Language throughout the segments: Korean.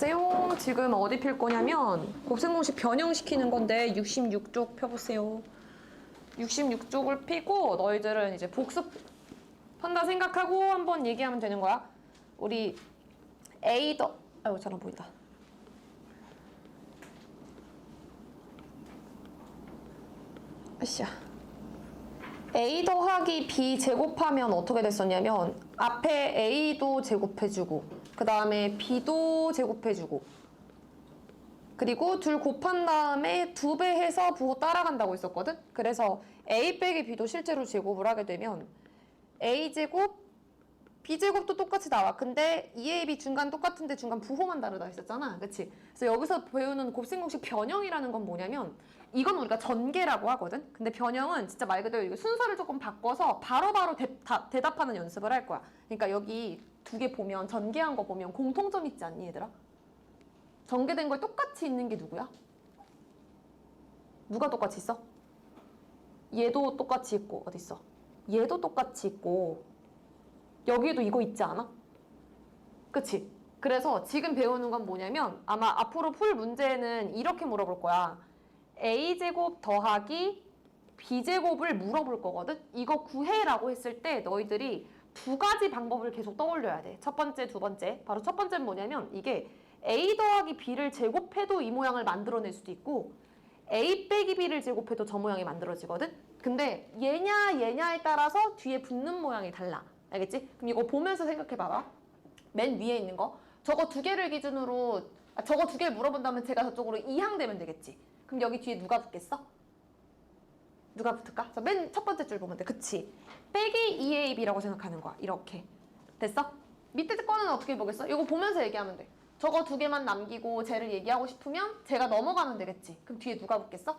보세요. 지금 어디 필 거냐면 곱셈공식 변형시키는 건데 66쪽 펴보세요. 66쪽을 피고 너희들은 이제 복습한다 생각하고 한번 얘기하면 되는 거야. 우리 A 더 아이고 잘 안 보인다. 아씨야. A 더하기 B 제곱하면 어떻게 됐었냐면 앞에 A도 제곱해주고 그 다음에 B도 제곱해주고 그리고 둘 곱한 다음에 2배 해서 부호 따라간다고 했었거든? 그래서 A 빼기 B도 실제로 제곱을 하게 되면 A제곱, B제곱도 똑같이 나와. 근데 2AB 중간 똑같은데 중간 부호만 다르다 했었잖아. 그치? 그래서 여기서 배우는 곱셈공식 변형이라는 건 뭐냐면 이건 우리가 전개라고 하거든? 근데 변형은 진짜 말 그대로 이거 순서를 조금 바꿔서 바로바로 대답하는 연습을 할 거야. 그러니까 여기 두 개 보면 전개한 거 보면 공통점 있지 않니 얘들아? 전개된 걸 똑같이 있는 게 누구야? 누가 똑같이 있어? 얘도 똑같이 있고 어딨어? 얘도 똑같이 있고 여기에도 이거 있지 않아? 그치? 그래서 지금 배우는 건 뭐냐면 아마 앞으로 풀 문제는 이렇게 물어볼 거야. A제곱 더하기 B제곱을 물어볼 거거든? 이거 구해라고 했을 때 너희들이 두 가지 방법을 계속 떠올려야 돼. 첫 번째, 두 번째. 바로 첫 번째는 뭐냐면 이게 A 더하기 B를 제곱해도 이 모양을 만들어낼 수도 있고 A 빼기 B를 제곱해도 저 모양이 만들어지거든? 근데 얘냐에 따라서 뒤에 붙는 모양이 달라. 알겠지? 그럼 이거 보면서 생각해봐봐. 맨 위에 있는 거. 저거 두 개를 기준으로 저거 두 개를 물어본다면 제가 저쪽으로 이항되면 되겠지? 그럼 여기 뒤에 누가 붙겠어? 누가 붙을까? 맨 첫 번째 줄 보면 돼. 그치? 빼기 2AB라고 생각하는 거야. 이렇게. 됐어? 밑에 거는 어떻게 보겠어? 이거 보면서 얘기하면 돼. 저거 두 개만 남기고 쟤를 얘기하고 싶으면 쟤가 넘어가면 되겠지. 그럼 뒤에 누가 붙겠어?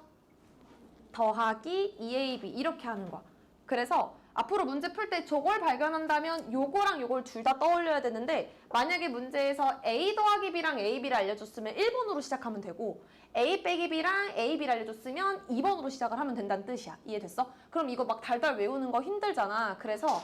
더하기 2AB 이렇게 하는 거야. 그래서 앞으로 문제 풀 때 저걸 발견한다면 요거랑 요걸 둘 다 떠올려야 되는데 만약에 문제에서 A 더하기 B랑 AB를 알려줬으면 1번으로 시작하면 되고 A 빼기 B랑 AB를 알려줬으면 2번으로 시작을 하면 된다는 뜻이야. 이해됐어? 그럼 이거 막 달달 외우는 거 힘들잖아. 그래서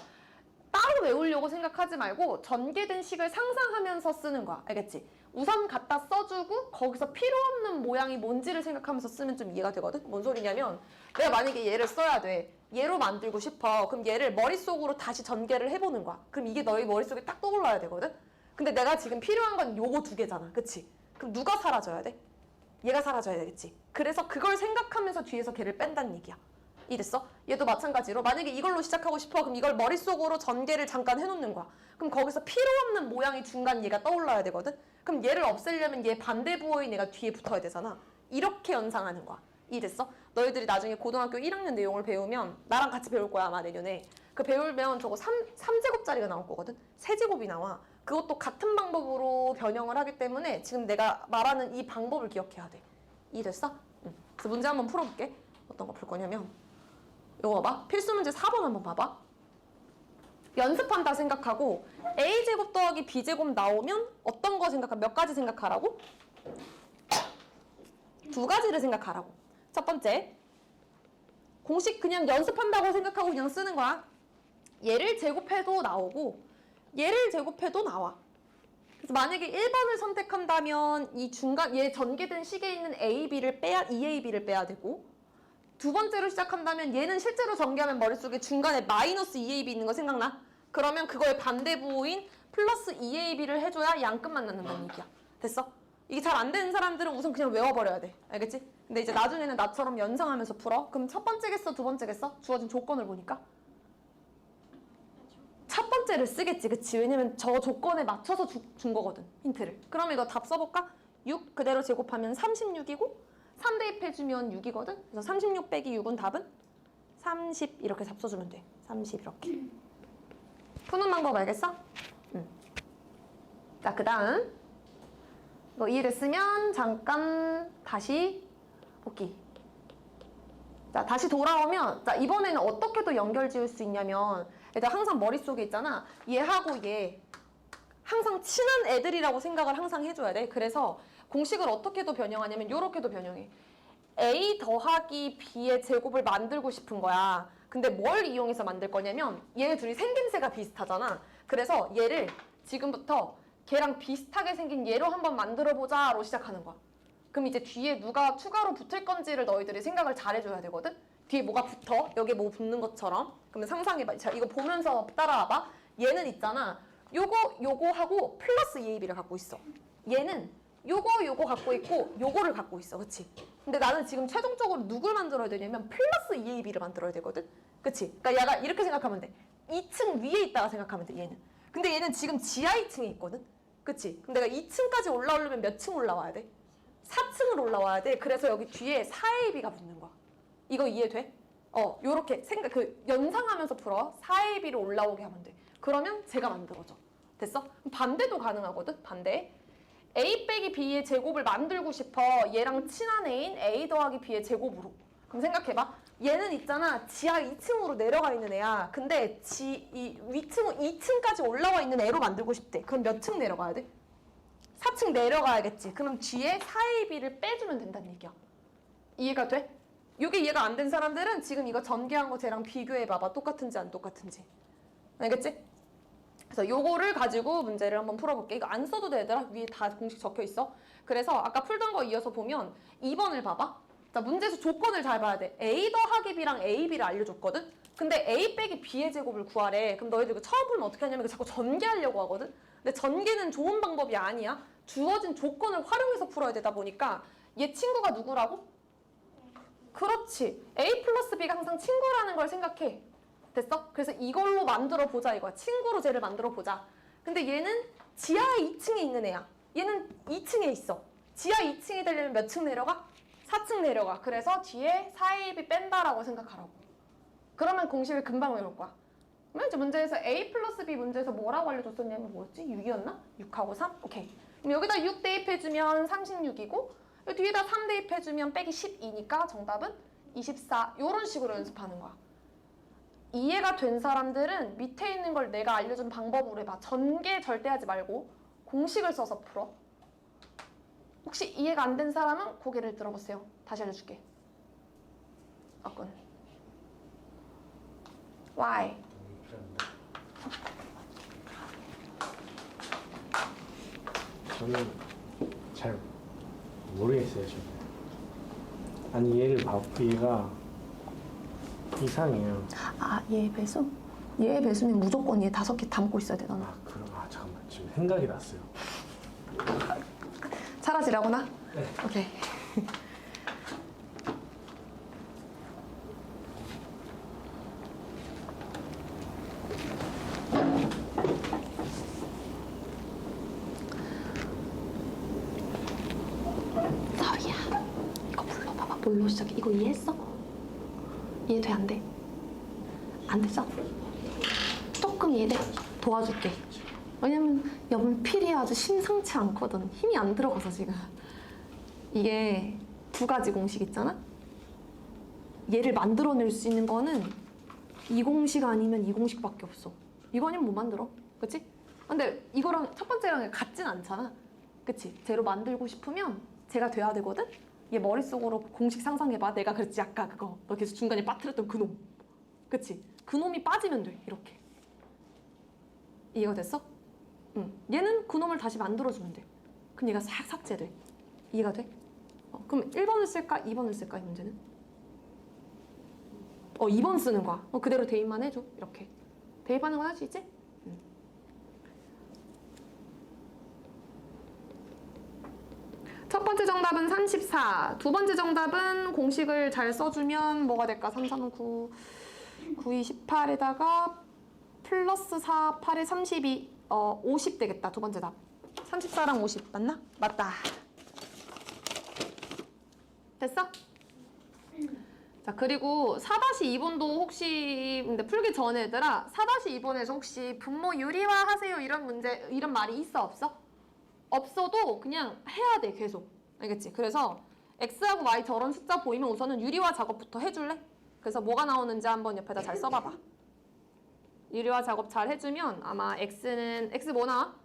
따로 외우려고 생각하지 말고 전개된 식을 상상하면서 쓰는 거야. 알겠지? 우선 갖다 써주고 거기서 필요 없는 모양이 뭔지를 생각하면서 쓰면 좀 이해가 되거든? 뭔 소리냐면 내가 만약에 얘를 써야 돼. 얘로 만들고 싶어. 그럼 얘를 머릿속으로 다시 전개를 해보는 거야. 그럼 이게 너희 머릿속에 딱 떠올라야 되거든? 근데 내가 지금 필요한 건 요거 두 개잖아. 그치? 그럼 누가 사라져야 돼? 얘가 사라져야 되겠지? 그래서 그걸 생각하면서 뒤에서 걔를 뺀다는 얘기야. 이랬어? 얘도 마찬가지로 만약에 이걸로 시작하고 싶어. 그럼 이걸 머릿속으로 전개를 잠깐 해놓는 거야. 그럼 거기서 필요 없는 모양이 중간 얘가 떠올라야 되거든? 그럼 얘를 없애려면 얘 반대 부호인 얘가 뒤에 붙어야 되잖아. 이렇게 연상하는 거야. 이랬어? 너희들이 나중에 고등학교 1학년 내용을 배우면 나랑 같이 배울 거야 아마 내년에. 그 배우면 저거 3제곱짜리가 나올 거거든? 3제곱이 나와. 그것도 같은 방법으로 변형을 하기 때문에 지금 내가 말하는 이 방법을 기억해야 돼. 이해됐어? 응. 그래서 문제 한번 풀어볼게. 어떤 거 풀 거냐면 이거 봐봐. 필수 문제 4번 한번 봐봐. 연습한다 생각하고 A제곱 더하기 B제곱 나오면 어떤 거 생각하? 몇 가지 생각하라고? 두 가지를 생각하라고. 첫 번째, 공식 그냥 연습한다고 생각하고 그냥 쓰는 거야. 얘를 제곱해도 나오고 얘를 제곱해도 나와. 그래서 만약에 1번을 선택한다면 이 중간 얘 전개된 식에 있는 AB를 빼야 2AB를 빼야 되고 두 번째로 시작한다면 얘는 실제로 전개하면 머릿속에 중간에 마이너스 2AB 있는 거 생각나? 그러면 그거의 반대 부호인 플러스 2AB를 해줘야 양끝만 낳는다는 얘기야. 됐어? 이게 잘 안 되는 사람들은 우선 그냥 외워버려야 돼. 알겠지? 근데 이제 나중에는 나처럼 연상하면서 풀어. 그럼 첫 번째겠어? 두 번째겠어? 주어진 조건을 보니까? 첫 번째를 쓰겠지. 그치? 왜냐면 저 조건에 맞춰서 준 거거든. 힌트를. 그럼 이거 답 써볼까? 6 그대로 제곱하면 36이고 3 대입해주면 6이거든? 그래서 36 빼기 6은 답은 30 이렇게 답 써주면 돼. 30 이렇게. 푸는 방법 알겠어? 응. 자, 그 다음 이거 이해됐으면 잠깐 다시 복귀. 자, 다시 돌아오면 자 이번에는 어떻게 또 연결 지을 수 있냐면 일단 항상 머릿속에 있잖아. 얘하고 얘 항상 친한 애들이라고 생각을 항상 해줘야 돼. 그래서 공식을 어떻게도 변형하냐면 요렇게도 변형해. A 더하기 B의 제곱을 만들고 싶은 거야. 근데 뭘 이용해서 만들 거냐면 얘네 둘이 생김새가 비슷하잖아. 그래서 얘를 지금부터 걔랑 비슷하게 생긴 얘로 한번 만들어보자로 시작하는 거야. 그럼 이제 뒤에 누가 추가로 붙을 건지를 너희들이 생각을 잘 해줘야 되거든? 뒤에 뭐가 붙어? 여기에 뭐 붙는 것처럼. 그러면 상상해봐. 자, 이거 보면서 따라와봐. 얘는 있잖아. 요거 하고 플러스 EAB를 갖고 있어. 얘는 요거 갖고 있고 요거를 갖고 있어. 그치? 근데 나는 지금 최종적으로 누굴 만들어야 되냐면 플러스 EAB를 만들어야 되거든? 그치? 그러니까 얘가 이렇게 생각하면 돼. 2층 위에 있다가 생각하면 돼, 얘는. 근데 얘는 지금 지하 2층에 있거든? 그치? 그럼 내가 2층까지 올라오려면 몇 층 올라와야 돼? 4층으로 올라와야 돼. 그래서 여기 뒤에 4AB가 붙는 거야. 이거 이해돼? 요렇게 연상하면서 풀어. 4AB로 올라오게 하면 돼. 그러면 제가 만들어져. 됐어? 반대도 가능하거든? 반대. A 빼기 B의 제곱을 만들고 싶어. 얘랑 친한 애인 A 더하기 B의 제곱으로. 그럼 생각해봐. 얘는 있잖아. 지하 2층으로 내려가 있는 애야. 근데 위층 2층까지 올라와 있는 애로 만들고 싶대. 그럼 몇 층 내려가야 돼? 4층 내려가야겠지. 그럼 뒤에 4AB를 빼주면 된다는 얘기야. 이해가 돼? 이게 이해가 안 된 사람들은 지금 이거 전개한 거 쟤랑 비교해봐봐. 똑같은지 안 똑같은지. 알겠지? 그래서 요거를 가지고 문제를 한번 풀어볼게. 이거 안 써도 돼, 얘들아. 위에 다 공식 적혀 있어. 그래서 아까 풀던 거 이어서 보면 2번을 봐봐. 자, 문제에서 조건을 잘 봐야 돼. A 더하기 B랑 AB를 알려줬거든? 근데 A 빼기 B의 제곱을 구하래. 그럼 너희들 이거 처음 풀면 어떻게 하냐면 이거 자꾸 전개하려고 하거든? 근데 전개는 좋은 방법이 아니야. 주어진 조건을 활용해서 풀어야 되다 보니까 얘 친구가 누구라고? 그렇지. A 플러스 B가 항상 친구라는 걸 생각해. 됐어? 그래서 이걸로 만들어 보자 이거야. 친구로 쟤를 만들어 보자. 근데 얘는 지하 2층에 있는 애야. 얘는 2층에 있어. 지하 2층이 되려면 몇 층 내려가? 4층 내려가. 그래서 뒤에 4AB 뺀다라고 생각하라고. 그러면 공식을 금방 외울 거야. 그러면 이제 문제에서 A 플러스 B 문제에서 뭐라고 알려줬었냐면 뭐였지? 6이었나? 6하고 3? 오케이. 그럼 여기다 6 대입해주면 36이고 뒤에다 3 대입해주면 빼기 12니까 정답은 24. 이런 식으로 연습하는 거야. 이해가 된 사람들은 밑에 있는 걸 내가 알려준 방법으로 해봐. 전개 절대 하지 말고 공식을 써서 풀어. 혹시 이해가 안 된 사람은 고개를 들어보세요. 다시 알려줄게. 아군. Why? 저는 잘 모르겠어요, 지금. 아니, 얘를 봐, 얘가 이상해요. 아, 얘 배수? 얘 배수는 무조건 얘 5개 담고 있어야 돼, 너는. 잠깐만. 지금 생각이 났어요. 사라지라구나? 네. 오케이. 서희야, 이거 불러봐봐. 뭘로 시작해? 이거 이해했어? 이해돼, 안 돼? 안 됐어? 조금 이해돼? 도와줄게. 왜냐면 연필이 아주 심상치 않거든. 힘이 안 들어가서 지금. 이게 두 가지 공식 있잖아? 얘를 만들어낼 수 있는 거는 이 공식 아니면 이 공식밖에 없어. 이거 아니면 못 만들어. 그치? 근데 이거랑 첫 번째랑 같진 않잖아. 그치? 쟤로 만들고 싶으면 쟤가 돼야 되거든? 얘 머릿속으로 공식 상상해봐. 내가 그랬지 아까 그거. 너 계속 중간에 빠뜨렸던 그놈. 그치? 그놈이 빠지면 돼. 이렇게. 이해가 됐어? 응. 얘는 그놈을 다시 만들어주면 돼. 그럼 얘가 싹 삭제돼. 이해가 돼? 그럼 1번을 쓸까? 2번을 쓸까? 이 문제는? 2번 쓰는 거야. 그대로 대입만 해줘. 이렇게. 대입하는 건 할 수 있지? 응. 첫 번째 정답은 34. 두 번째 정답은 공식을 잘 써주면 뭐가 될까? 3, 3, 9, 9, 2, 18에다가 플러스 4, 8에 32. 50 되겠다. 두 번째 답. 34랑 50 맞나? 맞다. 됐어? 자, 그리고 4-2번도 혹시 근데 풀기 전에 얘들아 4-2번에서 혹시 분모 유리화 하세요 이런 문제 이런 말이 있어 없어? 없어도 그냥 해야 돼 계속. 알겠지? 그래서 x하고 y 저런 숫자 보이면 우선은 유리화 작업부터 해줄래? 그래서 뭐가 나오는지 한번 옆에다 잘 써봐봐. 유리화 작업 잘 해주면 아마 x 뭐 나와?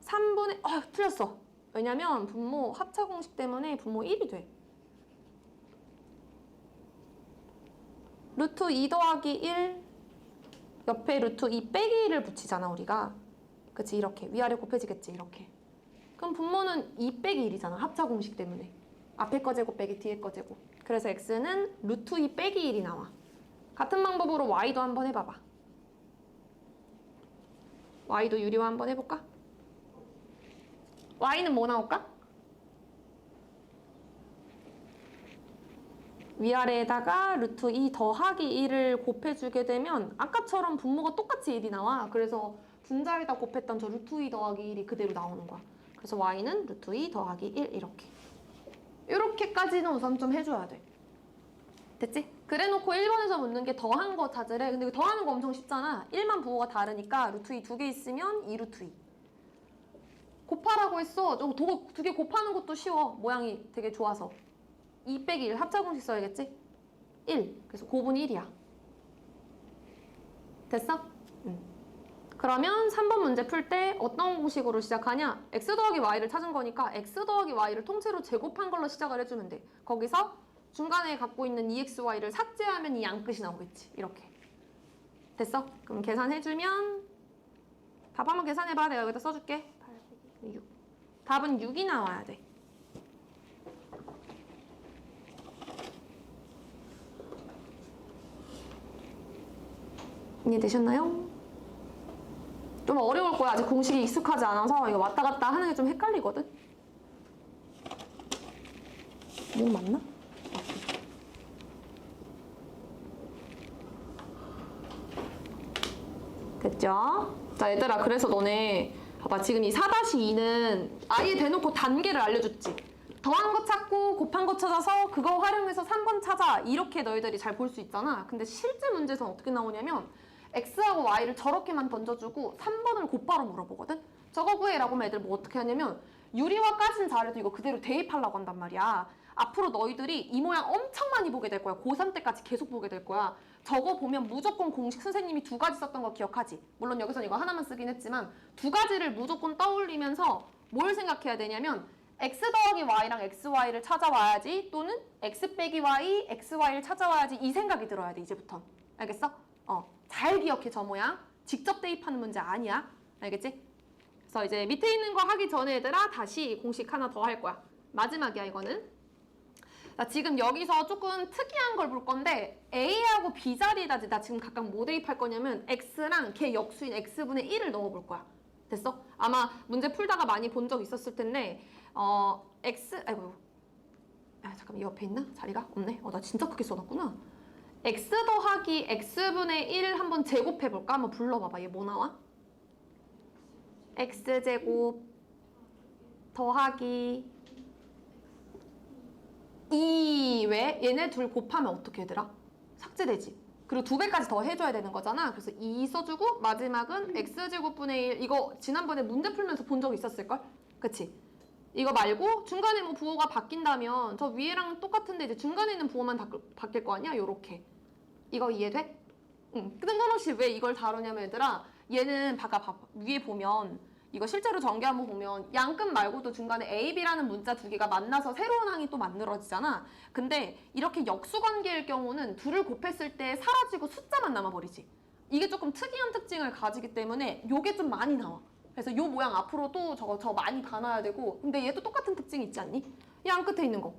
3분의 틀렸어. 왜냐면 분모 합차 공식 때문에 분모 1이 돼. 루트 2 더하기 1 옆에 루트 2 빼기 1을 붙이잖아 우리가. 그치 이렇게 위아래 곱해지겠지 이렇게. 그럼 분모는 2 빼기 1이잖아. 합차 공식 때문에. 앞에 거 제곱 빼기 뒤에 거 제곱. 그래서 x는 루트 2 빼기 1이 나와. 같은 방법으로 y도 한번 해봐봐. y도 유리화 한번 해볼까? y는 뭐 나올까? 위아래에다가 루트 2 더하기 1을 곱해주게 되면 아까처럼 분모가 똑같이 1이 나와. 그래서 분자에다 곱했던 저 루트 2 더하기 1이 그대로 나오는 거야. 그래서 y는 루트 2 더하기 1 이렇게. 이렇게까지는 우선 좀 해줘야 돼. 됐지? 그래놓고 1번에서 묻는 게 더한 거 찾으래. 근데 더하는 거 엄청 쉽잖아. 1만 부호가 다르니까 루트 2 두 개 있으면 2 루트 2. 곱하라고 했어. 두 개 곱하는 것도 쉬워. 모양이 되게 좋아서. 2 빼기 1 합차공식 써야겠지? 1. 그래서 곱은 1이야. 됐어? 그러면 3번 문제 풀 때 어떤 공식으로 시작하냐? x 더하기 y를 찾은 거니까 x 더하기 y를 통째로 제곱한 걸로 시작을 해주면 돼. 거기서 중간에 갖고 있는 2xy를 삭제하면 이 양끝이 나오겠지. 이렇게. 됐어? 그럼 계산해주면 답 한번 계산해봐. 내가 여기다 써줄게. 6. 답은 6이 나와야 돼. 이해되셨나요? 좀 어려울 거야. 아직 공식이 익숙하지 않아서 이거 왔다 갔다 하는 게 좀 헷갈리거든. 목 맞나? 됐죠? 자 얘들아 그래서 너네 봐봐 지금 이 4-2는 아예 대놓고 단계를 알려줬지. 더한 거 찾고 곱한 거 찾아서 그거 활용해서 3번 찾아 이렇게 너희들이 잘 볼 수 있잖아. 근데 실제 문제에서는 어떻게 나오냐면 x하고 y를 저렇게만 던져주고 3번을 곧바로 물어보거든? 저거 구해라고 하면 애들 뭐 어떻게 하냐면 유리화까지는 잘해도 이거 그대로 대입하려고 한단 말이야. 앞으로 너희들이 이 모양 엄청 많이 보게 될 거야. 고3 때까지 계속 보게 될 거야. 저거 보면 무조건 공식 선생님이 2가지 썼던 거 기억하지? 물론 여기선 이거 하나만 쓰긴 했지만 2가지를 무조건 떠올리면서 뭘 생각해야 되냐면 x 더하기 y랑 xy를 찾아와야지 또는 x 빼기 y, xy를 찾아와야지 이 생각이 들어야 돼 이제부터. 알겠어? 잘 기억해 저 모양. 직접 대입하는 문제 아니야. 알겠지? 그래서 이제 밑에 있는 거 하기 전에 얘들아 다시 공식 하나 더 할 거야. 마지막이야 이거는. 나 지금 여기서 조금 특이한 걸 볼 건데 A하고 B 자리에다 나 지금 각각 뭐 대입할 거냐면 X랑 걔 역수인 X분의 1을 넣어볼 거야. 됐어? 아마 문제 풀다가 많이 본 적 있었을 텐데 아이고 잠깐만 이 옆에 있나? 자리가? 없네. 나 진짜 크게 써놨구나. X 더하기 X분의 1 한번 제곱해볼까? 한번 불러봐봐. 얘 뭐 나와? X제곱 더하기 2 왜? 얘네 둘 곱하면 어떻게 얘들아? 삭제되지. 그리고 2배까지 더 해줘야 되는 거잖아. 그래서 2 써주고 마지막은 X제곱분의 1 이거 지난번에 문제 풀면서 본 적 있었을걸? 그치? 이거 말고 중간에 뭐 부호가 바뀐다면 저 위에랑 똑같은데 이제 중간에 있는 부호만 바뀔 거 아니야? 요렇게. 이거 이해돼? 응. 뜬금없이 왜 이걸 다루냐면 얘들아 얘는 봐봐 위에 보면 이거 실제로 전개 한번 보면 양끝 말고도 중간에 A, B라는 문자 두 개가 만나서 새로운 항이 또 만들어지잖아. 근데 이렇게 역수관계일 경우는 둘을 곱했을 때 사라지고 숫자만 남아버리지. 이게 조금 특이한 특징을 가지기 때문에 요게 좀 많이 나와. 그래서 요 모양 앞으로 또 저 많이 봐놔야 되고 근데 얘도 똑같은 특징이 있지 않니? 이 양 끝에 있는 거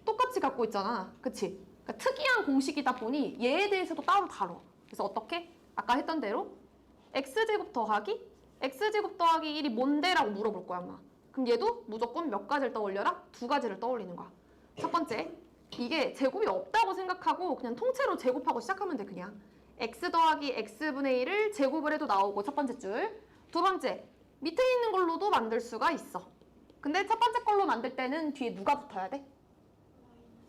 똑같이 갖고 있잖아. 그치? 그러니까 특이한 공식이다 보니 얘에 대해서도 따로 다뤄. 그래서 어떻게? 아까 했던 대로 X제곱 더하기 X제곱 더하기 1이 뭔데? 라고 물어볼 거야 아마. 그럼 얘도 무조건 몇 가지를 떠올려라? 2가지를 떠올리는 거야. 첫 번째, 이게 제곱이 없다고 생각하고 그냥 통째로 제곱하고 시작하면 돼 그냥. X 더하기 X분의 1을 제곱을 해도 나오고 첫 번째 줄. 두 번째, 밑에 있는 걸로도 만들 수가 있어. 근데 첫 번째 걸로 만들 때는 뒤에 누가 붙어야 돼?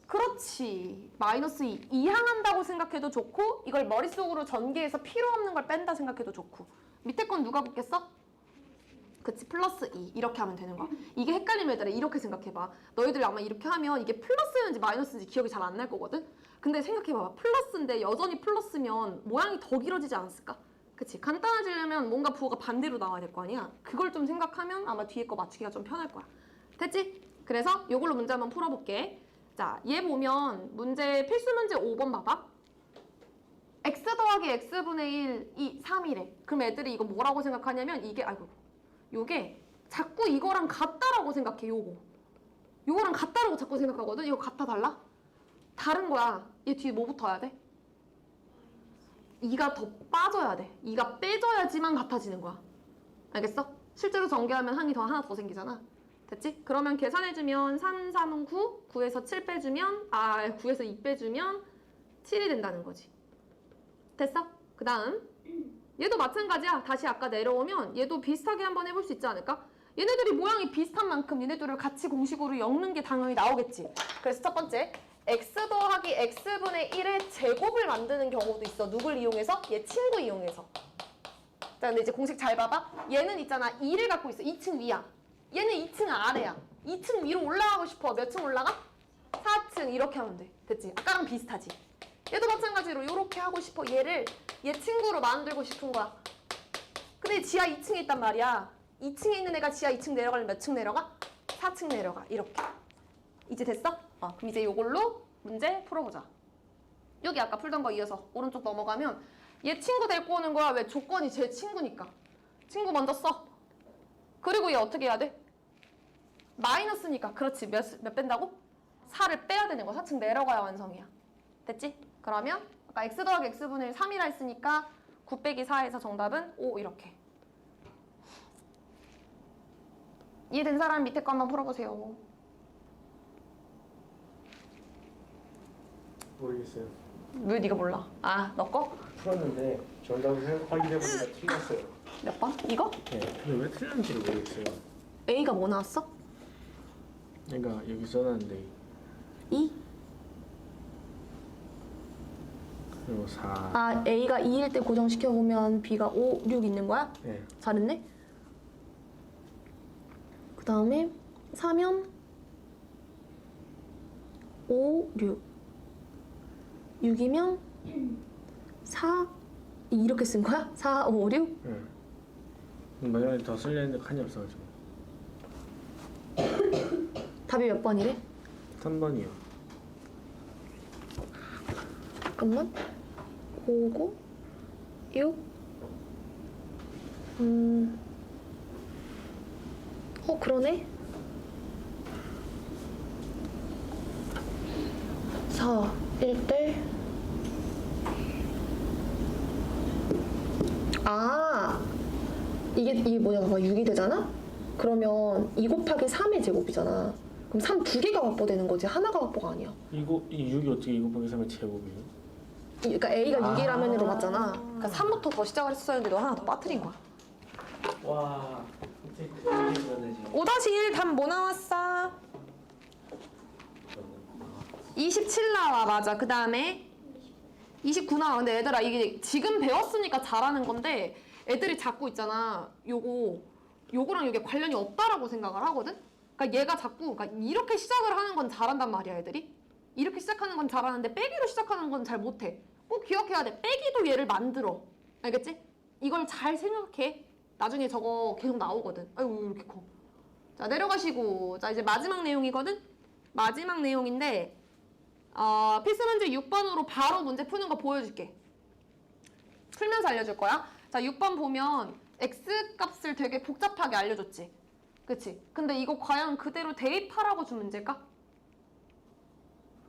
그렇지. 마이너스 2. 이항한다고 생각해도 좋고 이걸 머릿속으로 전개해서 필요 없는 걸 뺀다 생각해도 좋고 밑에 건 누가 붙겠어? 그치. 플러스 2. 이렇게 하면 되는 거야. 이게 헷갈리면 얘들아 이렇게 생각해봐. 너희들이 아마 이렇게 하면 이게 플러스인지 마이너스인지 기억이 잘 안 날 거거든? 근데 생각해봐. 플러스인데 여전히 플러스면 모양이 더 길어지지 않았을까? 그치. 간단해지려면 뭔가 부호가 반대로 나와야 될 거 아니야? 그걸 좀 생각하면 아마 뒤에 거 맞추기가 좀 편할 거야. 됐지? 그래서 이걸로 문제 한번 풀어볼게. 자, 얘 보면 문제 필수 문제 5번 봐봐. x 더하기 x분의 1이 3이래. 그럼 애들이 이거 뭐라고 생각하냐면 이게 아이고 요게 자꾸 이거랑 같다라고 생각해. 요거랑 같다라고 자꾸 생각하거든. 이거 같아 달라? 다른 거야. 얘 뒤에 뭐 붙어야 돼? 2가 더 빠져야 돼. 2가 빼져야지만 같아지는 거야. 알겠어? 실제로 전개하면 하나 더 생기잖아. 됐지? 그러면 계산해주면 3, 3은 9, 9에서 7 빼주면 9에서 2 빼주면 7이 된다는 거지. 됐어? 그 다음 얘도 마찬가지야. 다시 아까 내려오면 얘도 비슷하게 한번 해볼 수 있지 않을까? 얘네들이 모양이 비슷한 만큼 얘네들을 같이 공식으로 엮는 게 당연히 나오겠지. 그래서 첫 번째 x 더하기 x분의 1의 제곱을 만드는 경우도 있어. 누굴 이용해서? 얘 친구 이용해서. 자, 근데 이제 공식 잘 봐봐. 얘는 있잖아 2를 갖고 있어. 2층 위야. 얘는 2층 아래야. 2층 위로 올라가고 싶어. 몇 층 올라가? 4층. 이렇게 하면 돼. 됐지? 아까랑 비슷하지? 얘도 마찬가지로 이렇게 하고 싶어. 얘를 얘 친구로 만들고 싶은 거야. 근데 지하 2층에 있단 말이야. 2층에 있는 애가 지하 2층 내려가면 몇 층 내려가? 4층 내려가. 이렇게. 이제 됐어? 그럼 이제 이걸로 문제 풀어보자. 여기 아까 풀던 거 이어서 오른쪽 넘어가면 얘 친구 데리고 오는 거야. 왜? 조건이 제 친구니까. 친구 먼저 써. 그리고 얘 어떻게 해야 돼? 마이너스니까. 그렇지. 몇 뺀다고? 4를 빼야 되는 거야. 4층 내려가야 완성이야. 됐지? 그러면 아까 x 더하기 x분의 3이라 했으니까 9 빼기 4에서 정답은 5 이렇게. 이해된 사람 밑에 거 한번 풀어보세요. 모르겠어요. 왜 네가 몰라? 너 거? 풀었는데 정답을 확인해보니까 틀렸어요. 몇 번? 이거? 네. 근데 왜 틀렸는지를 모르겠어요. A가 뭐 나왔어? 그러니까 여기 써놨는데 2? 그리고 4. A가 2일 때 고정시켜보면 B가 5, 6 있는 거야? 네. 잘했네? 그 다음에 4면 5, 6 6이면 4 이렇게 쓴 거야? 4, 5, 6? 네. 마지막에 더 쓸려 했는데 칸이 없어가지고. 답이 몇 번이래? 3번이요. 잠깐만. 5, 9, 6 그러네. 4, 1대 이게 뭐냐 봐봐. 6이 되잖아? 그러면 2 곱하기 3의 제곱이잖아. 그럼 3 두 개가 확보되는 거지. 하나가 확보가 아니야. 이 6이 어떻게 2 곱하기 3의 제곱이에요? 그러니까 A가 6이라면으로 갔잖아. 그러니까 3부터 더 시작을 했었는데 너 하나 더 빠뜨린 거야. 와, 어떻게 그렇게 지금 5-1 답 뭐 나왔어? 27 나와. 맞아. 그 다음에 29 나와. 근데 얘들아 이게 지금 배웠으니까 잘하는 건데 애들이 자꾸 있잖아. 요거랑 이게 관련이 없다라고 생각을 하거든? 그러니까 얘가 자꾸 그러니까 이렇게 시작을 하는 건 잘한단 말이야, 애들이. 이렇게 시작하는 건 잘하는데 빼기로 시작하는 건 잘 못해. 꼭 기억해야 돼. 빼기도 얘를 만들어. 알겠지? 이걸 잘 생각해. 나중에 저거 계속 나오거든. 아이고 이렇게 커. 자, 내려가시고. 자, 이제 마지막 내용이거든? 마지막 내용인데 필수 문제 6번으로 바로 문제 푸는 거 보여줄게. 풀면서 알려줄 거야. 자, 6번 보면 x 값을 되게 복잡하게 알려줬지. 그치? 근데 이거 과연 그대로 대입하라고 준 문제일까?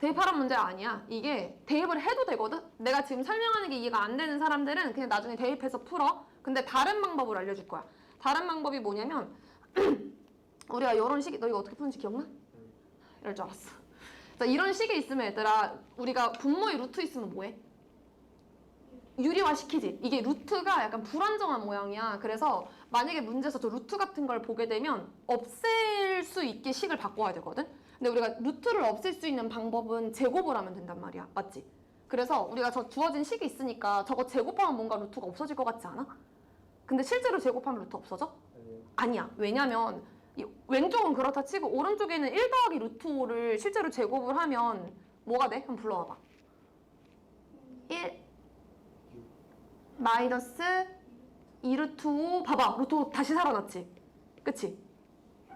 대입하란 문제가 아니야. 이게 대입을 해도 되거든? 내가 지금 설명하는 게 이해가 안 되는 사람들은 그냥 나중에 대입해서 풀어. 근데 다른 방법을 알려줄 거야. 다른 방법이 뭐냐면 우리가 이런 식이 너 이거 어떻게 푸는지 기억나? 이럴 줄 알았어. 자, 이런 식이 있으면 얘들아 우리가 분모의 루트 있으면 뭐해? 유리화 시키지. 이게 루트가 약간 불안정한 모양이야. 그래서 만약에 문제에서 저 루트 같은 걸 보게 되면 없앨 수 있게 식을 바꿔야 되거든? 근데 우리가 루트를 없앨 수 있는 방법은 제곱을 하면 된단 말이야. 맞지? 그래서 우리가 저 주어진 식이 있으니까 저거 제곱하면 뭔가 루트가 없어질 것 같지 않아? 근데 실제로 제곱하면 루트 없어져? 아니야. 왜냐면 왼쪽은 그렇다 치고 오른쪽에는 1 더하기 루트 5를 실제로 제곱을 하면 뭐가 돼? 한번 불러와봐. 1 마이너스 2 루트 5 봐봐. 루트 5 다시 살아났지? 그치?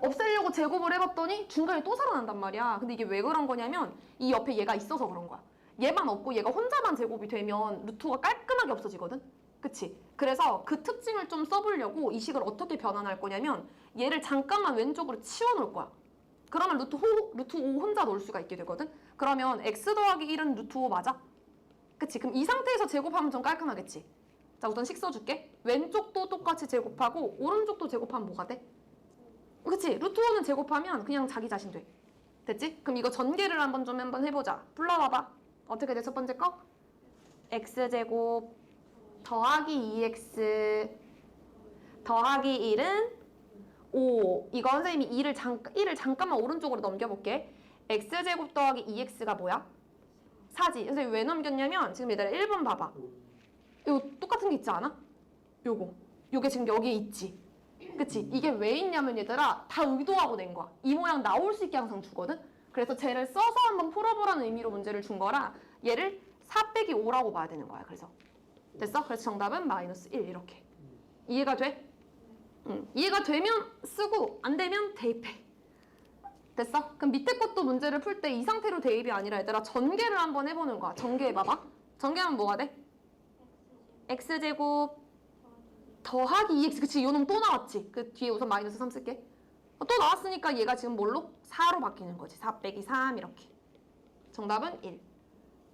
없애려고 제곱을 해봤더니 중간에 또 살아난단 말이야. 근데 이게 왜 그런 거냐면 이 옆에 얘가 있어서 그런 거야. 얘만 없고 얘가 혼자만 제곱이 되면 루트가 깔끔하게 없어지거든? 그치? 그래서 그 특징을 좀 써보려고 이 식을 어떻게 변환할 거냐면 얘를 잠깐만 왼쪽으로 치워놓을 거야. 그러면 루트 5 혼자 넣을 수가 있게 되거든? 그러면 x 더하기 1은 루트 5 맞아? 그치? 그럼 이 상태에서 제곱하면 좀 깔끔하겠지? 자, 우선 식 써줄게. 왼쪽도 똑같이 제곱하고 오른쪽도 제곱하면 뭐가 돼? 그치? 루트 5는 제곱하면 그냥 자기 자신 돼. 됐지? 그럼 이거 전개를 한번 해보자. 불러봐봐. 어떻게 돼? 첫 번째 거? x제곱 더하기 2x 더하기 1은 5. 이거 선생님이 1을 잠깐만 오른쪽으로 넘겨볼게. x제곱 더하기 2x가 뭐야? 4지. 선생님 왜 넘겼냐면 지금 얘들아 1번 봐봐. 이거 똑같은 게 있지 않아? 요게 지금 여기에 있지. 그치? 이게 왜 있냐면 얘들아 다 의도하고 낸 거야. 이 모양 나올 수 있게 항상 주거든? 그래서 쟤를 써서 한번 풀어보라는 의미로 문제를 준 거라 얘를 4 빼기 5라고 봐야 되는 거야. 그래서 됐어? 그래서 정답은 마이너스 1 이렇게. 이해가 돼? 응. 이해가 되면 쓰고 안 되면 대입해. 됐어? 그럼 밑에 것도 문제를 풀 때 이 상태로 대입이 아니라 얘들아 전개를 한번 해보는 거야. 전개해봐봐. 전개하면 뭐가 돼? x제곱 더하기 2x. 그치? 요놈 또 나왔지? 그 뒤에 우선 마이너스 3 쓸게. 또 나왔으니까 얘가 지금 뭘로? 4로 바뀌는 거지. 4 빼기 3 이렇게. 정답은 1.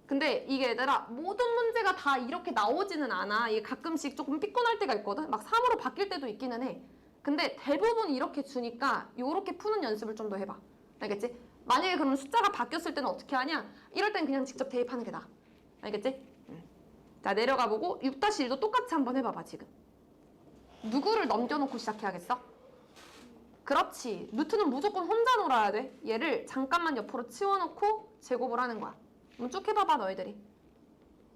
근데 이게 얘들아 모든 문제가 다 이렇게 나오지는 않아. 이게 가끔씩 조금 삐끗할 때가 있거든. 막 3으로 바뀔 때도 있기는 해. 근데 대부분 이렇게 주니까 요렇게 푸는 연습을 좀 더 해봐. 알겠지? 만약에 그러면 숫자가 바뀌었을 때는 어떻게 하냐? 이럴 땐 그냥 직접 대입하는 게 나아. 알겠지? 자 내려가 보고 6-1도 똑같이 한번 해봐봐 지금. 누구를 넘겨놓고 시작해야겠어? 그렇지. 루트는 무조건 혼자 놀아야 돼. 얘를 잠깐만 옆으로 치워놓고 제곱을 하는 거야. 한번 쭉 해봐봐 너희들이.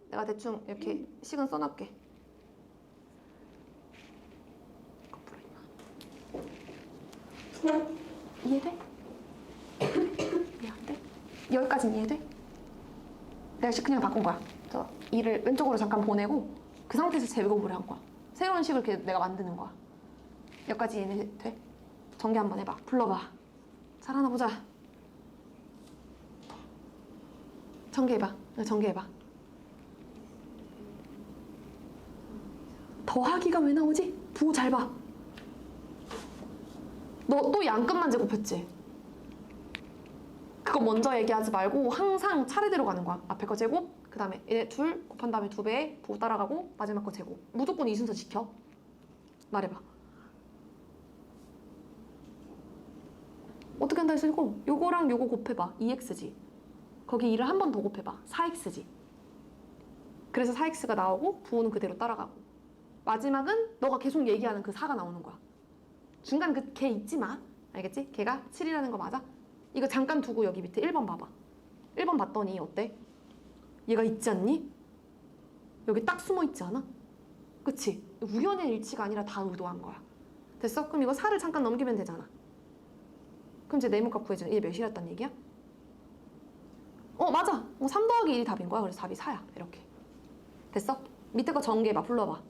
내가 대충 이렇게 식은 써놓을게. 이해돼? 이해 안 돼? 여기까지는 이해돼? 내가 식 그냥 바꾼 거야. 저 2를 왼쪽으로 잠깐 보내고 그 상태에서 제곱을 한 거야. 새로운 식을 이렇게 내가 만드는 거야. 여기까지 이해 돼? 전개 한번 해봐. 불러봐. 잘하나 보자. 전개해봐. 전개해봐. 더하기가 왜 나오지? 부호 잘 봐. 너 또 양끝만 제곱했지? 그거 먼저 얘기하지 말고 항상 차례대로 가는 거야. 앞에 거 제곱, 그 다음에 얘 둘 곱한 다음에 2배 부호 따라가고 마지막 거 제곱. 무조건 이 순서 지켜. 말해봐. 어떻게 한다 해서 이거? 요거랑 요거 곱해봐. 2x지. 거기 2를 한 번 더 곱해봐. 4x지. 그래서 4x가 나오고 부호는 그대로 따라가고 마지막은 너가 계속 얘기하는 그 4가 나오는 거야. 중간 그 걔 잊지 마. 알겠지? 걔가 7이라는 거 맞아? 이거 잠깐 두고 여기 밑에 1번 봐봐. 1번 봤더니 어때? 얘가 있지 않니? 여기 딱 숨어 있지 않아? 그치? 우연의 일치가 아니라 다 의도한 거야. 됐어? 그럼 이거 4를 잠깐 넘기면 되잖아. 그럼 이제 네모값 구해주는 얘 몇이랬단 얘기야? 맞아. 3 더하기 1이 답인 거야. 그래서 답이 4야. 이렇게. 됐어? 밑에 거 전개해봐. 불러봐.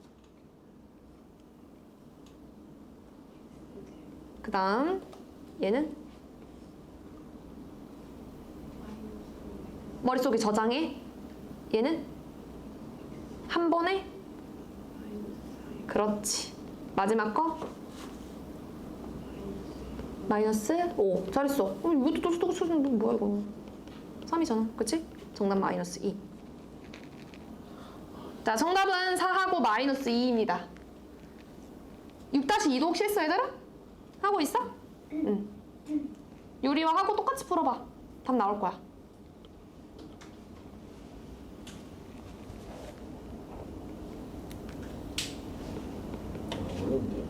그 다음 얘는 머릿속에 저장해. 얘는 한 번에 그렇지. 마지막 거 마이너스 5. 잘했어. 이것도 또 수도 쳐주는 거 뭐야 이거. 3이잖아. 그치? 정답 마이너스 2. 자, 정답은 4하고 마이너스 2입니다. 6-2도 혹시 했어 얘들아? 하고 있어? 응. 요리와 하고 똑같이 풀어봐. 답 나올 거야. 어려운데.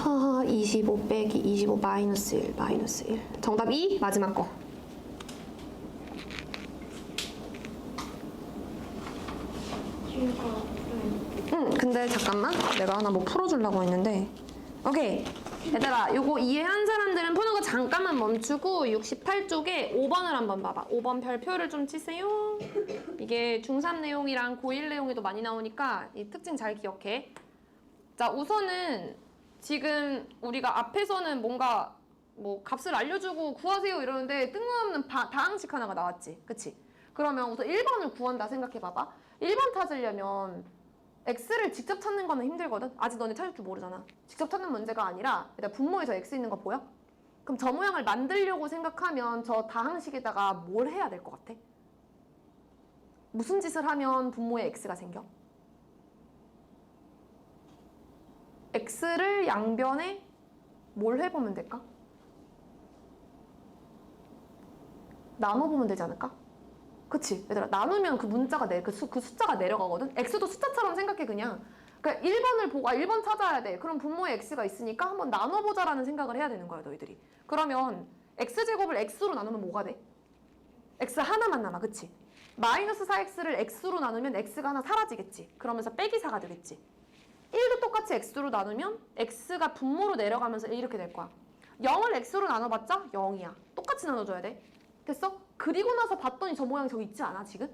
하하, 25 빼기 25 마이너스 1 마이너스 1. 정답 2. 마지막 거. 응, 근데 근데 잠깐만 내가 하나 뭐 풀어주려고 했는데 오케이 얘들아 요거 이해한 사람들은 푸는 거 잠깐만 멈추고 68쪽에 5번을 한번 봐봐. 5번 별표를 좀 치세요. 이게 중3 내용이랑 고1 내용에도 많이 나오니까 이 특징 잘 기억해. 자 우선은 지금 우리가 앞에서는 뭔가 뭐 값을 알려주고 구하세요 이러는데 뜬금없는 다항식 하나가 나왔지. 그치? 그러면 우선 1번을 구한다 생각해봐봐. 1번 찾으려면 x를 직접 찾는 거는 힘들거든? 아직 너네 찾을 줄 모르잖아. 직접 찾는 문제가 아니라 일단 분모에서 x 있는 거 보여? 그럼 저 모양을 만들려고 생각하면 저 다항식에다가 뭘 해야 될 것 같아? 무슨 짓을 하면 분모에 x가 생겨? x를 양변에 뭘 해보면 될까? 나눠보면 되지 않을까? 그치? 얘들아 나누면 그 문자가 그 숫자가 내려가거든? x도 숫자처럼 생각해 그냥. 그러니까 1번을 보고 1번 찾아야 돼. 그럼 분모에 x가 있으니까 한번 나눠보자라는 생각을 해야 되는 거야 너희들이. 그러면 x제곱을 x로 나누면 뭐가 돼? x 하나만 남아. 그치? 마이너스 4x를 x로 나누면 x가 하나 사라지겠지. 그러면서 빼기 4가 되겠지. 1도 똑같이 x로 나누면 x가 분모로 내려가면서 이렇게 될 거야. 0을 x로 나눠봤자 0이야. 똑같이 나눠줘야 돼. 됐어? 그리고 나서 봤더니 저 모양 저기 있지 않아 지금?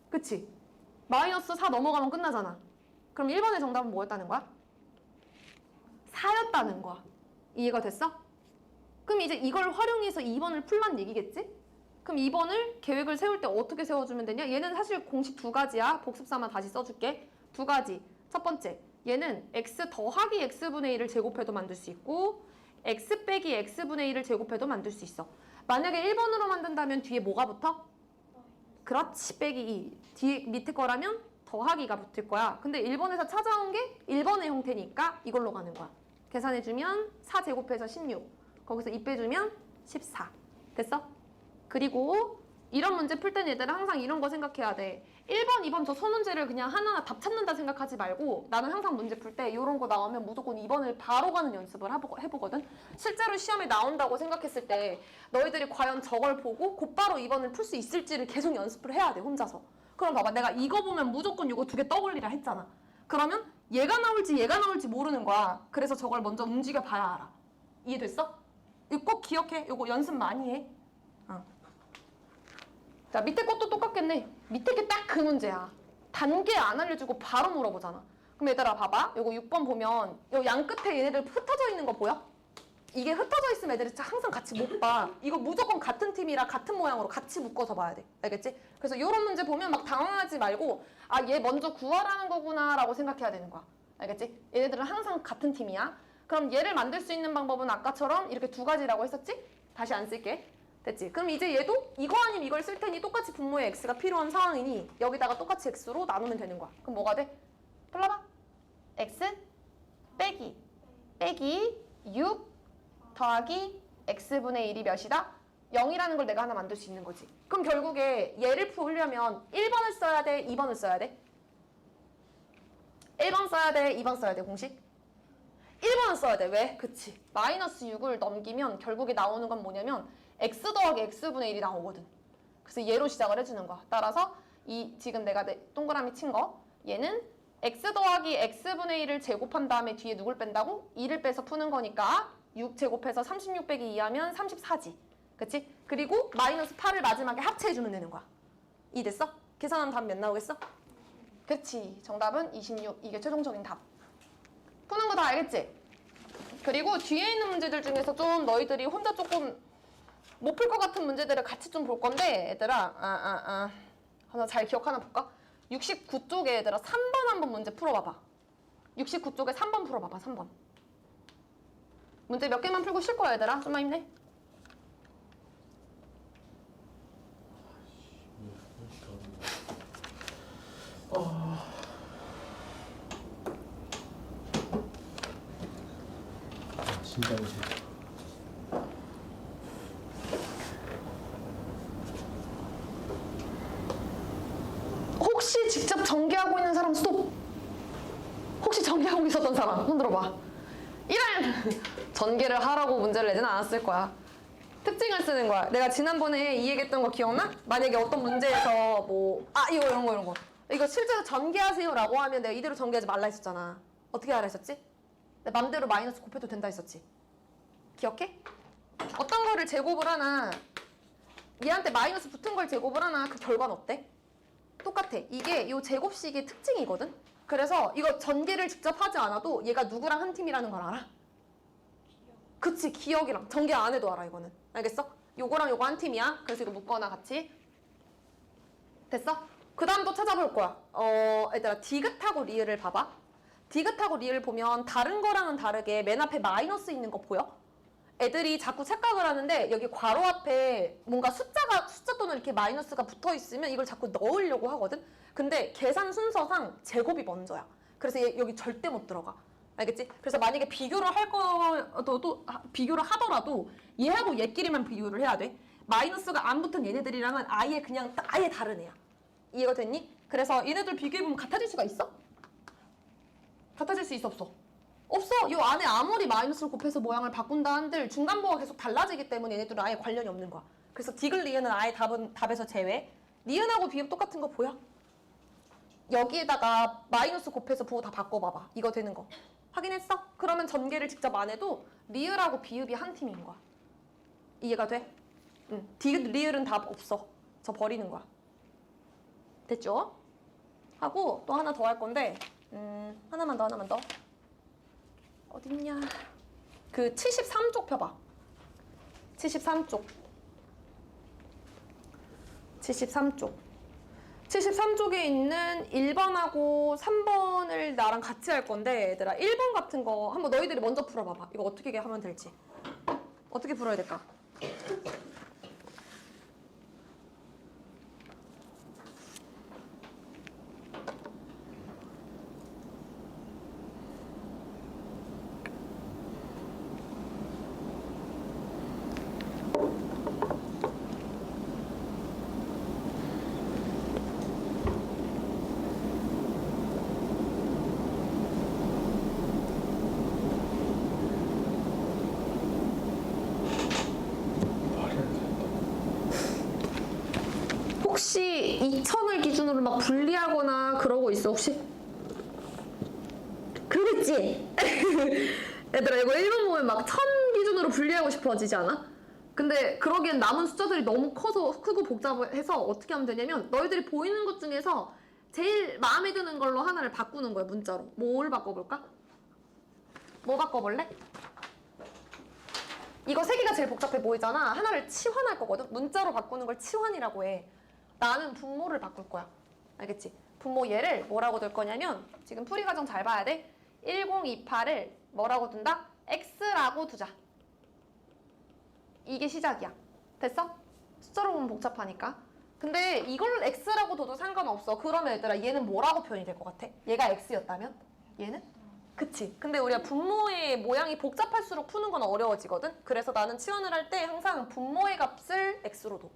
그치? 마이너스 4 넘어가면 끝나잖아. 그럼 1번의 정답은 뭐였다는 거야? 4였다는 거야. 이해가 됐어? 그럼 이제 이걸 활용해서 2번을 풀란 얘기겠지? 그럼 2번을 계획을 세울 때 어떻게 세워주면 되냐? 얘는 사실 공식 두 가지야. 복습사만 다시 써줄게. 두 가지. 첫 번째, 얘는 x 더하기 x분의 1을 제곱해도 만들 수 있고 x 빼기 x분의 1을 제곱해도 만들 수 있어. 만약에 1번으로 만든다면 뒤에 뭐가 붙어? 그렇지, 빼기 2. 뒤에 밑에 거라면 더하기가 붙을 거야. 근데 1번에서 찾아온 게 1번의 형태니까 이걸로 가는 거야. 계산해주면 4 제곱해서 16. 거기서 2 빼주면 14. 됐어? 그리고 이런 문제 풀 때는 얘들은 항상 이런 거 생각해야 돼. 1번, 2번 저 소문제를 그냥 하나하나 답 찾는다 생각하지 말고 나는 항상 문제 풀 때 이런 거 나오면 무조건 2번을 바로 가는 연습을 해보거든. 실제로 시험에 나온다고 생각했을 때 너희들이 과연 저걸 보고 곧바로 2번을 풀 수 있을지를 계속 연습을 해야 돼, 혼자서. 그럼 봐봐, 내가 이거 보면 무조건 이거 두 개 떠올리라 했잖아. 그러면 얘가 나올지 모르는 거야. 그래서 저걸 먼저 움직여 봐야 알아. 이해됐어? 이거 꼭 기억해. 이거 연습 많이 해. 자, 밑에 것도 똑같겠네. 밑에 게 딱 그 문제야. 단계 안 알려주고 바로 물어보잖아. 그럼 얘들아 봐봐. 요거 6번 보면 요 양 끝에 얘네들 흩어져 있는 거 보여? 이게 흩어져 있으면 애들이 항상 같이 못 봐. 이거 무조건 같은 팀이라 같은 모양으로 같이 묶어서 봐야 돼. 알겠지? 그래서 요런 문제 보면 막 당황하지 말고 아, 얘 먼저 구하라는 거구나 라고 생각해야 되는 거야. 알겠지? 얘네들은 항상 같은 팀이야. 그럼 얘를 만들 수 있는 방법은 아까처럼 이렇게 두 가지라고 했었지? 다시 안 쓸게. 됐지? 그럼 이제 얘도 이거 아니면 이걸 쓸 테니 똑같이 분모에 x가 필요한 상황이니 여기다가 똑같이 x로 나누면 되는 거야. 그럼 뭐가 돼? 불러봐. x 빼기 6 더하기 x분의 1이 몇이다? 0이라는 걸 내가 하나 만들 수 있는 거지. 그럼 결국에 얘를 풀려면 1번을 써야 돼? 2번을 써야 돼? 1번 써야 돼? 2번 써야 돼? 공식? 1번을 써야 돼. 왜? 그치. 마이너스 6을 넘기면 결국에 나오는 건 뭐냐면 x 더하기 x분의 1이 나오거든. 그래서 얘로 시작을 해주는 거야. 따라서 이 지금 내가 동그라미 친 거 얘는 x 더하기 x분의 1을 제곱한 다음에 뒤에 누굴 뺀다고? 2를 빼서 푸는 거니까 6 제곱해서 36 빼기 2하면 34지. 그치? 그리고 마이너스 8을 마지막에 합체해주면 되는 거야. 이해됐어? 계산하면 답 몇 나오겠어? 그치. 정답은 26. 이게 최종적인 답. 푸는 거 다 알겠지? 그리고 뒤에 있는 문제들 중에서 좀 너희들이 혼자 조금 못 풀 것 같은 문제들을 같이 좀 볼 건데 얘들아 하나 잘 기억 하나 볼까? 69쪽에 얘들아 3번 한번 문제 풀어봐봐. 69쪽에 3번 풀어봐봐. 3번 문제 몇 개만 풀고 쉴 거야 얘들아. 좀만 힘내. 진짜 무슨 혹시 직접 전개하고 있는 사람 스톱. 혹시 전개하고 있었던 사람 손 들어봐. 이런 전개를 하라고 문제를 내진 않았을 거야. 특징을 쓰는 거야. 내가 지난번에 이 얘기했던 거 기억나? 만약에 어떤 문제에서 뭐 이거 이런 거 이거 실제로 전개하세요라고 하면 내가 이대로 전개하지 말라 했었잖아. 어떻게 하라 했었지? 내 맘대로 마이너스 곱해도 된다 했었지. 기억해? 어떤 거를 제곱을 하나 얘한테 마이너스 붙은 걸 제곱을 하나 그 결과는 어때? 똑같아. 이게 요 제곱식의 특징이거든. 그래서 이거 전개를 직접 하지 않아도 얘가 누구랑 한 팀이라는 걸 알아? 그치, 기억이랑 전개 안 해도 알아. 이거는 알겠어? 요거랑 요거 한 팀이야. 그래서 이거 묶거나 같이. 됐어? 그 다음 또 찾아볼 거야. 얘들아 디귿하고 리을을 봐봐. 디귿하고 리을 보면 다른 거랑은 다르게 맨 앞에 마이너스 있는 거 보여? 애들이 자꾸 착각을 하는데 여기 괄호 앞에 뭔가 숫자 또는 이렇게 마이너스가 붙어 있으면 이걸 자꾸 넣으려고 하거든? 근데 계산 순서상 제곱이 먼저야. 그래서 얘 여기 절대 못 들어가. 알겠지? 그래서 만약에 비교를 비교를 하더라도 얘하고 얘끼리만 비교를 해야 돼. 마이너스가 안 붙은 얘네들이랑은 아예 그냥 아예 다른 애야. 이해가 됐니? 그래서 얘네들 비교해보면 같아질 수가 있어? 같아질 수 있어 없어? 없어. 요 안에 아무리 마이너스를 곱해서 모양을 바꾼다 한들 중간부가 계속 달라지기 때문에 얘네들은 아예 관련이 없는 거야. 그래서 디귿 리은은 아예 답에서 제외. 니은하고 비읍 똑같은 거 보여? 여기에다가 마이너스 곱해서 부호 다 바꿔봐봐. 이거 되는 거. 확인했어? 그러면 전개를 직접 안 해도 리을하고 비읍이 한 팀인 거야. 이해가 돼? 응. 디귿 리을은 답 없어. 저 버리는 거야. 됐죠? 하고 또 하나 더 할 건데 하나만 더 어딨냐 그 73쪽 펴봐. 73쪽에 있는 1번하고 3번을 나랑 같이 할 건데 얘들아 1번 같은 거 한번 너희들이 먼저 풀어봐봐. 이거 어떻게 하면 될지. 어떻게 풀어야 될까? 혹시 2000을 기준으로 막 분리하거나 그러고 있어 혹시? 그러겠지? 얘들아 이거 1번 보면 막 1000 기준으로 분리하고 싶어지지 않아? 근데 그러기엔 남은 숫자들이 너무 커서 크고 복잡해서 어떻게 하면 되냐면 너희들이 보이는 것 중에서 제일 마음에 드는 걸로 하나를 바꾸는 거야. 문자로. 뭘 바꿔볼까? 뭐 바꿔볼래? 이거 세 개가 제일 복잡해 보이잖아. 하나를 치환할 거거든. 문자로 바꾸는 걸 치환이라고 해. 나는 분모를 바꿀 거야. 알겠지? 분모 얘를 뭐라고 둘 거냐면 지금 풀이 과정 잘 봐야 돼. 1028을 뭐라고 둔다? x라고 두자. 이게 시작이야. 됐어? 숫자로 보면 복잡하니까. 근데 이걸 x라고 둬도 상관없어. 그러면 얘들아 얘는 뭐라고 표현이 될 것 같아? 얘가 x였다면? 얘는? 그치? 근데 우리가 분모의 모양이 복잡할수록 푸는 건 어려워지거든? 그래서 나는 치환을 할 때 항상 분모의 값을 x로 둬.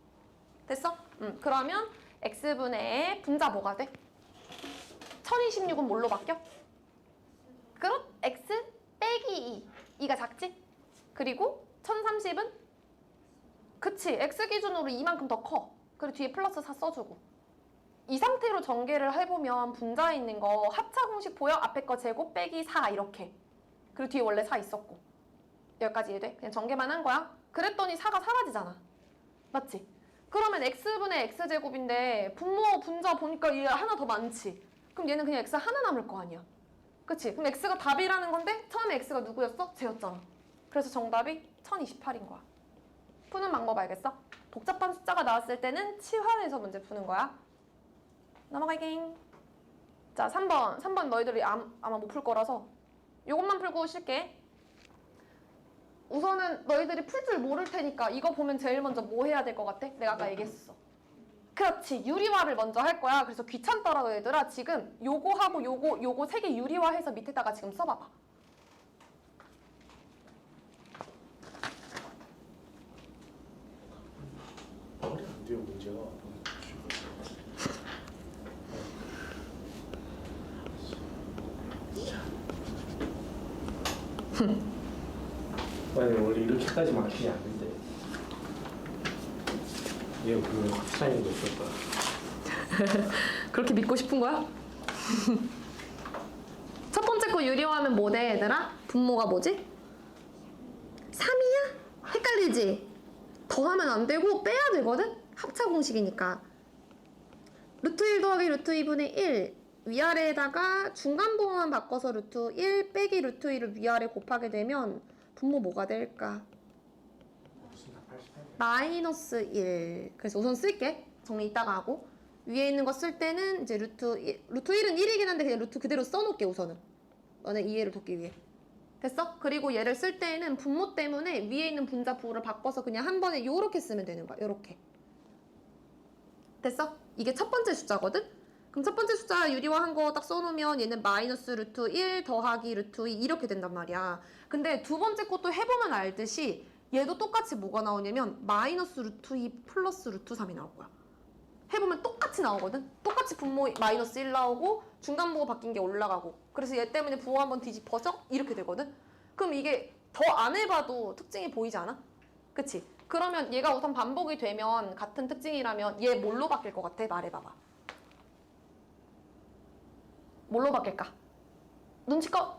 됐어? 그러면 x분의 분자 뭐가 돼? 1026은 뭘로 바뀌어? 그럼 x 빼기 2. 2가 작지? 그리고 1030은? 그치, x 기준으로 2만큼 더 커. 그리고 뒤에 플러스 4 써주고. 이 상태로 전개를 해보면 분자에 있는 거 합차 공식 보여? 앞에 거 제곱 빼기 4 이렇게. 그리고 뒤에 원래 4 있었고. 여기까지 이해돼? 그냥 전개만 한 거야. 그랬더니 4가 사라지잖아. 맞지? 그러면 x분의 x제곱인데 분모 분자 보니까 얘 하나 더 많지. 그럼 얘는 그냥 x 하나 남을 거 아니야. 그치? 그럼 x가 답이라는 건데 처음에 x가 누구였어? 쟤였잖아. 그래서 정답이 1028인 거야. 푸는 방법 알겠어? 복잡한 숫자가 나왔을 때는 치환해서 문제 푸는 거야. 넘어가게. 자, 3번 너희들이 아마 못 풀 거라서 이것만 풀고 쉴게. 우선은 너희들이 풀 줄 모를 테니까 이거 보면 제일 먼저 뭐 해야 될 것 같아? 내가 아까 얘기했어. 그렇지, 유리화를 먼저 할 거야. 그래서 귀찮더라도 얘들아 지금 요거하고 요거 세 개 유리화해서 밑에다가 지금 써봐봐. 말이 안 돼요 문제가. 아니 원래 이렇게까지 막히지 않는데 얘 그 합산이 높을 거야. 그렇게 믿고 싶은 거야? 첫 번째 거 유리화하면 뭐 돼, 얘들아? 분모가 뭐지? 3이야? 헷갈리지? 더하면 안 되고 빼야 되거든? 합차 공식이니까. 루트 1 더하기 루트 2분의 1 위아래에다가 중간 부호만 바꿔서 루트 1 빼기 루트 2를 위아래 곱하게 되면 분모 뭐가 될까? 마이너스 1. 그래서 우선 쓸게. 정리 이따가 하고. 위에 있는 거 쓸 때는 이제 루트 1은 1이긴 한데 그냥 루트 그대로 써놓을게 우선은. 너네 이해를 돕기 위해. 됐어? 그리고 얘를 쓸 때에는 분모 때문에 위에 있는 분자 부호를 바꿔서 그냥 한 번에 요렇게 쓰면 되는 거야. 요렇게. 됐어? 이게 첫 번째 숫자거든? 그럼 첫 번째 숫자 유리화한 거 딱 써놓으면 얘는 마이너스 루트 1 더하기 루트 2 이렇게 된단 말이야. 근데 두 번째 것도 해보면 알듯이 얘도 똑같이 뭐가 나오냐면 마이너스 루트 2 플러스 루트 3이 나올 거야. 해보면 똑같이 나오거든? 똑같이 분모 마이너스 1 나오고 중간 부호 바뀐 게 올라가고 그래서 얘 때문에 부호 한번 뒤집어서 이렇게 되거든? 그럼 이게 더 안 해봐도 특징이 보이지 않아? 그치? 그러면 얘가 우선 반복이 되면 같은 특징이라면 얘 뭘로 바뀔 것 같아? 말해봐봐. 뭘로 바뀔까? 눈치껏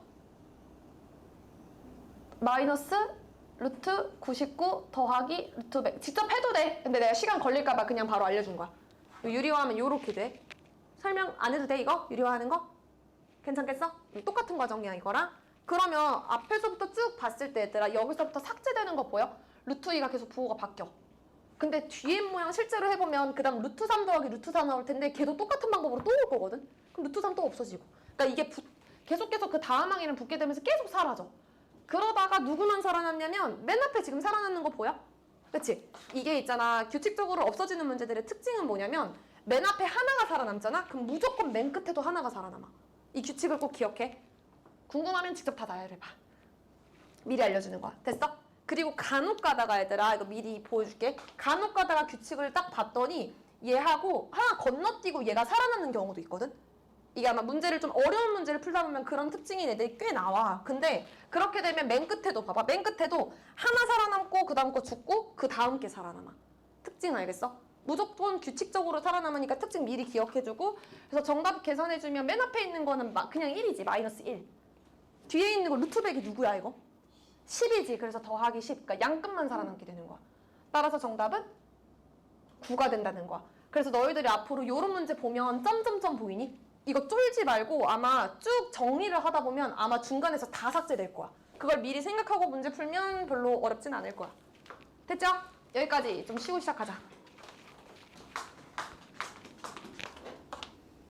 마이너스 루트 99 더하기 루트 100 직접 해도 돼. 근데 내가 시간 걸릴까봐 그냥 바로 알려준 거야. 유리화하면 요렇게 돼. 설명 안 해도 돼 이거? 유리화하는 거? 괜찮겠어? 똑같은 과정이야 이거랑. 그러면 앞에서부터 쭉 봤을 때 얘들아 여기서부터 삭제되는 거 보여? 루트 2가 계속 부호가 바뀌어. 근데 뒤에 모양 실제로 해보면 그 다음 루트 3 더하기 루트 4 나올 텐데 걔도 똑같은 방법으로 또 올 거거든? 그럼 루트 3 또 없어지고. 그러니까 이게 계속 그 다음 항에는 붙게 되면서 계속 사라져. 그러다가 누구만 살아남냐면 맨 앞에 지금 살아남는 거 보여? 그치? 이게 있잖아. 규칙적으로 없어지는 문제들의 특징은 뭐냐면 맨 앞에 하나가 살아남잖아? 그럼 무조건 맨 끝에도 하나가 살아남아. 이 규칙을 꼭 기억해. 궁금하면 직접 다 나열해봐. 미리 알려주는 거야. 됐어? 그리고 간혹 가다가 얘들아 이거 미리 보여줄게. 간혹 가다가 규칙을 딱 봤더니 얘하고 하나 건너뛰고 얘가 살아남는 경우도 있거든? 이게 아마 문제를 좀 어려운 문제를 풀다 보면 그런 특징인 애들이 꽤 나와. 근데 그렇게 되면 맨 끝에도 봐봐. 맨 끝에도 하나 살아남고 그 다음 거 죽고 그 다음 게 살아남아. 특징 알겠어? 무조건 규칙적으로 살아남으니까 특징 미리 기억해주고 그래서 정답 계산해주면 맨 앞에 있는 거는 그냥 1이지. 마이너스 1. 뒤에 있는 거 루트 100이 누구야 이거? 10이지. 그래서 더하기 10. 그러니까 양끝만 살아남게 되는 거야. 따라서 정답은 9가 된다는 거야. 그래서 너희들이 앞으로 이런 문제 보면 점점점 보이니? 이거 쫄지 말고 아마 쭉 정리를 하다 보면 아마 중간에서 다 삭제될 거야. 그걸 미리 생각하고 문제 풀면 별로 어렵진 않을 거야. 됐죠? 여기까지 좀 쉬고 시작하자.